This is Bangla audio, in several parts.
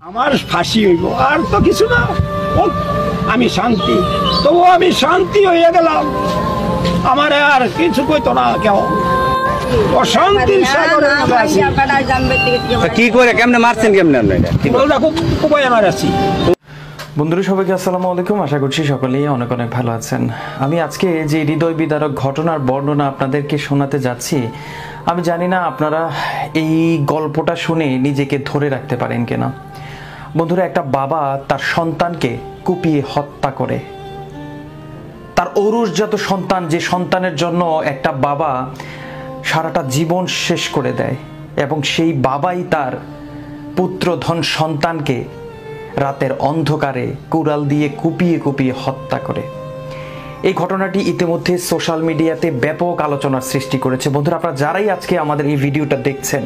আমার ফাঁসি হইব আর তো কিছু না। আমি শান্তি, তবু আমি শান্তি হয়ে গেলাম। আমার আর কিছু কইতো না কেউ। অশান্তির সাগরে কি করে কেমনে মারছেন কেমনে উপায় আমার আছি। বন্ধুরা সবাইকে আসসালামু আলাইকুম, আশা করছি সকলেই অনেক অনেক ভালো আছেন। আমি আজকে যে হৃদয় বিদারক ঘটনার বর্ণনা আপনাদেরকে শোনাতে যাচ্ছি, আমি জানি না আপনারা এই গল্পটা শুনে নিজেকে ধরে রাখতে পারেন কিনা। বন্ধুরা, একটা বাবা তার সন্তানকে কুপিয়ে হত্যা করে, তার ঔরসজাত সন্তান, যে সন্তানের জন্য একটা বাবা সারাটা জীবন শেষ করে দেয়, এবং সেই বাবাই তার পুত্রধন সন্তানকে রাতের অন্ধকারে কুড়াল দিয়ে কুপিয়ে কুপিয়ে হত্যা করে। এই ঘটনাটি ইতিমধ্যে সোশ্যাল মিডিয়াতে ব্যাপক আলোচনার সৃষ্টি করেছে। বন্ধুরা, আপনারা যারাই আজকে আমাদের এই ভিডিওটা দেখছেন,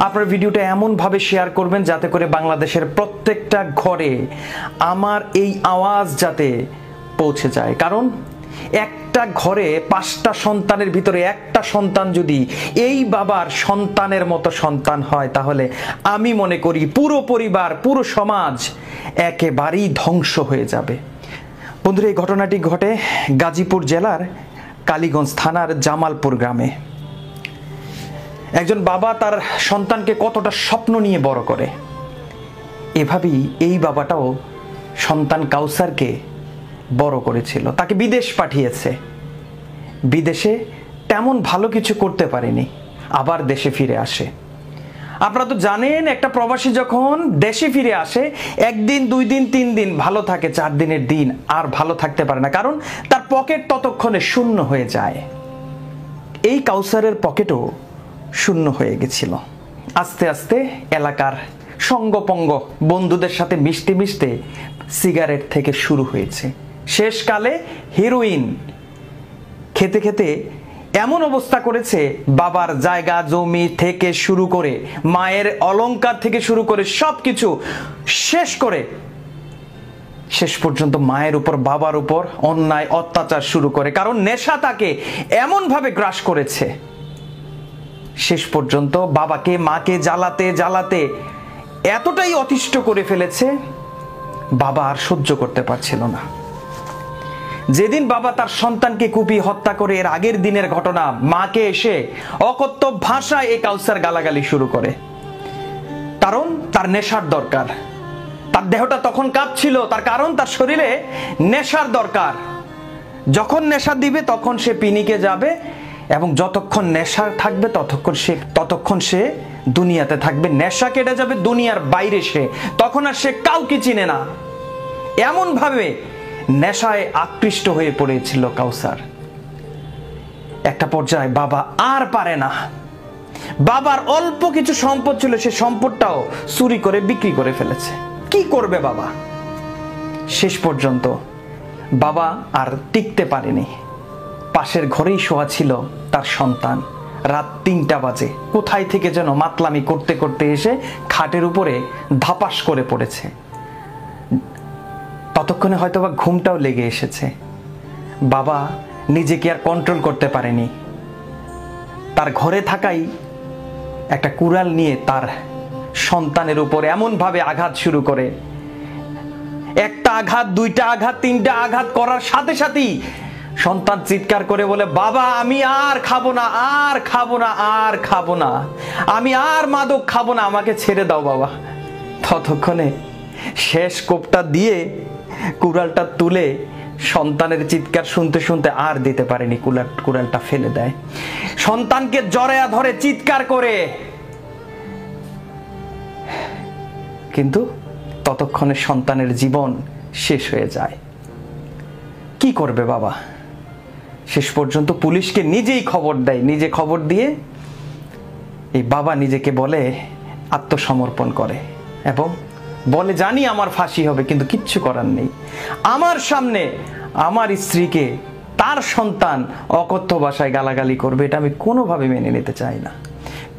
আপনারা ভিডিওটা এমনভাবে শেয়ার করবেন যাতে করে বাংলাদেশের প্রত্যেকটা ঘরে আমার এই আওয়াজ যাতে পৌঁছে যায়। কারণ একটা ঘরে 5টা সন্তানের ভিতরে একটা সন্তান যদি এই বাবার সন্তানের মতো সন্তান হয়, তাহলে আমি মনে করি পুরো পরিবার, পুরো সমাজ একেবারেই ধ্বংস হয়ে যাবে। বন্ধুরা, এই ঘটনাটি ঘটে গাজীপুর জেলার কালীগঞ্জ থানার জামালপুর গ্রামে। একজন বাবা তার সন্তানকে কতটা স্বপ্ন নিয়ে বড় করে, এভাবেই এই বাবাটাও সন্তান কাউসারকে বড় করেছিল। তাকে বিদেশ পাঠিয়েছে, বিদেশে তেমন ভালো কিছু করতে পারেনি, আবার দেশে ফিরে আসে। আপনারা তো জানেন, একটা প্রবাসী যখন দেশে ফিরে আসে, 1 দিন 2 দিন 3 দিন ভালো থাকে, 4 দিনের দিন আর ভালো থাকতে পারে না, কারণ তার পকেট ততক্ষণে শূন্য হয়ে যায়। এই কাউসারের পকেটও শূন্য হয়ে গেছিল। আস্তে আস্তে এলাকার সঙ্গপঙ্গ বন্ধুদের সাথে মিশতে মিশতে সিগারেট থেকে শুরু হয়েছে, শেষকালে হেরোইন খেতে খেতে এমন অবস্থা করেছে, বাবার জায়গা জমি থেকে শুরু করে মায়ের অলংকার থেকে শুরু করে সবকিছু শেষ করে শেষ পর্যন্ত মায়ের উপর বাবার উপর অন্যায় অত্যাচার শুরু করে। কারণ নেশা তাকে এমনভাবে গ্রাস করেছে, শেষ পর্যন্ত বাবাকে মাকে জ্বালাতে জ্বালাতে এতটাই অতিষ্ঠ করে ফেলেছে, বাবা আর সহ্য করতে পারছিল না। যেদিন বাবা তার সন্তানকে কুপিয়ে হত্যা করে, এর আগের দিনের ঘটনা, মাকে এসে অকথ্য ভাষায় এই কাউসার গালাগালি শুরু করে। কারণ তার নেশার দরকার, তার দেহটা তখন কাঁপছিল, তার কারণ তার শরীরে নেশার দরকার। যখন নেশা দিবে তখন সে পিনিকে যাবে, এবং যতক্ষণ নেশা থাকবে ততক্ষণ সে দুনিয়াতে থাকবে। নেশা কেটে যাবে, দুনিয়ার বাইরে সে তখন আর সে কাউকে চিনে না। এমন ভাবে নেশায় আকৃষ্ট হয়ে পড়েছিল কাউসার। একটা পর্যায়ে বাবা আর পারে না, বাবার অল্প কিছু সম্পদ ছিল, সে সম্পদটাও চুরি করে বিক্রি করে ফেলেছে। কি করবে বাবা? শেষ পর্যন্ত বাবা আর টিকতে পারেনি। পাশের ঘরেই শোয়া ছিল তার সন্তান। রাত 3টা বাজে, কোথায় থেকে যেন মাতলামি করতে করতে এসে খাটের উপরে ধাপাস করে পড়েছে। ততক্ষণে হয়তোবা ঘুমটাও লেগে এসেছে। বাবা নিজেকে আর কন্ট্রোল করতে পারেনি, তার ঘরে থাকাই একটা কুড়াল নিয়ে তার সন্তানের উপর এমনভাবে আঘাত শুরু করে। একটা আঘাত, 2টা আঘাত, 3টা আঘাত করার সাথে সাথেই সন্তান চিৎকার করে বলে, বাবা আমি আর খাবো না, আর খাবো না, আর খাবো না, আমি আর মাদক খাবো না, আমাকে ছেড়ে দাও বাবা। ততক্ষণে শেষ কোপটা দিয়ে কুড়ালটা তুলে সন্তানের চিৎকার শুনতে শুনতে আর দিতে পারেনি, কুড়ালটা ফেলে দেয়। সন্তানকে জড়ায়া ধরে চিৎকার করে, কিন্তু ততক্ষণে সন্তানের জীবন শেষ হয়ে যায়। কি করবে বাবা? শেষ পর্যন্ত পুলিশকে নিজেই খবর দেয়। নিজে খবর দিয়ে এই বাবা নিজেকে বলে আত্মসমর্পণ করে, এবং বলে, জানি আমার ফাঁসি হবে, কিন্তু কিচ্ছু করার নেই। আমার সামনে আমার স্ত্রীকে তার সন্তান অকথ্য ভাষায় গালাগালি করবে, এটা আমি কোনোভাবে মেনে নিতে চাই না,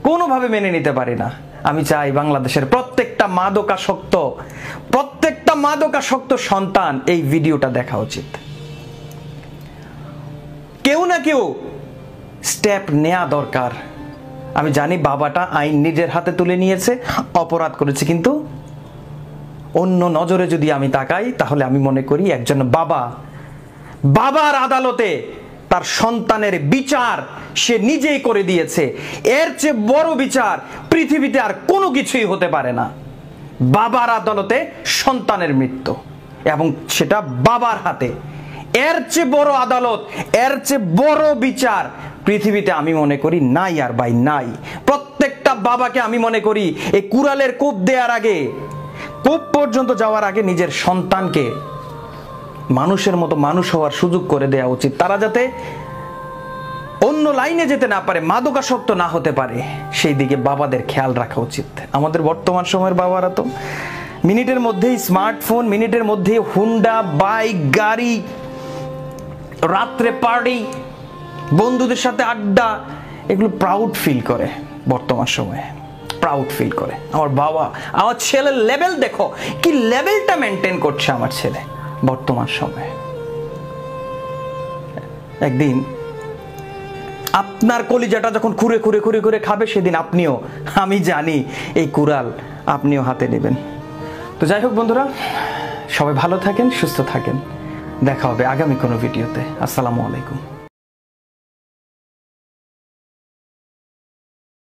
কোনোভাবে মেনে নিতে পারি না। আমি চাই বাংলাদেশের প্রত্যেকটা মাদকাসক্ত সন্তান এই ভিডিওটা দেখা উচিত। কেউ না কেউ স্টেপ নেওয়া দরকার। আমি জানি বাবাটা আইন নিজের হাতে তুলে নিয়েছে, অপরাধ করেছে, কিন্তু অন্য নজরে যদি আমি তাকাই তাহলে আমি মনে করি একজন বাবার আদালতে তার সন্তানের বিচার সে নিজেই করে দিয়েছে। এর চেয়ে বড় বিচার পৃথিবীতে আর কোনো কিছুই হতে পারে না। বাবার আদালতে সন্তানের মৃত্যু, এবং সেটা বাবার হাতে। এর চেয়ে বড় আদালত, এর চেয়ে বড় বিচার পৃথিবীতে আমি মনে করি নাই আর ভাই নাই। প্রত্যেকটা বাবাকে আমি মনে করি এই কুড়ালের কোপ দেওয়ার আগে, কোপ পর্যন্ত যাওয়ার আগে নিজের সন্তানকে মানুষের মতো মানুষ হওয়ার সুযোগ করে দেওয়া উচিত। তারা যাতে অন্য লাইনে যেতে না পারে, মাদকাসক্ত না হতে পারে, সেই দিকে বাবাদের খেয়াল রাখা উচিত। আমাদের বর্তমান সময়ের বাবারা তো মিনিটের মধ্যেই স্মার্টফোন, মিনিটের মধ্যেই হুন্ডা, বাইক, গাড়ি, রাত্রে পার্টি, বন্ধুদের সাথে আড্ডা, এগুলো প্রাউড ফিল করে। বর্তমান সময়ে প্রাউড ফিল করে আমার বাবা, আমার ছেলের লেভেল দেখো, কি লেভেলটা মেনটেন করছে আমার ছেলে বর্তমান সময়ে। একদিন আপনার কলিজাটা যখন খুঁড়ে খুঁড়ে খুঁড়ে খুঁড়ে খাবে, সেদিন আপনিও, আমি জানি, এই কুড়াল আপনিও হাতে নেবেন। তো যাই হোক বন্ধুরা, সবাই ভালো থাকেন, সুস্থ থাকেন। দেখা হবে আগামী কোনো ভিডিওতে। আসসালামু আলাইকুম।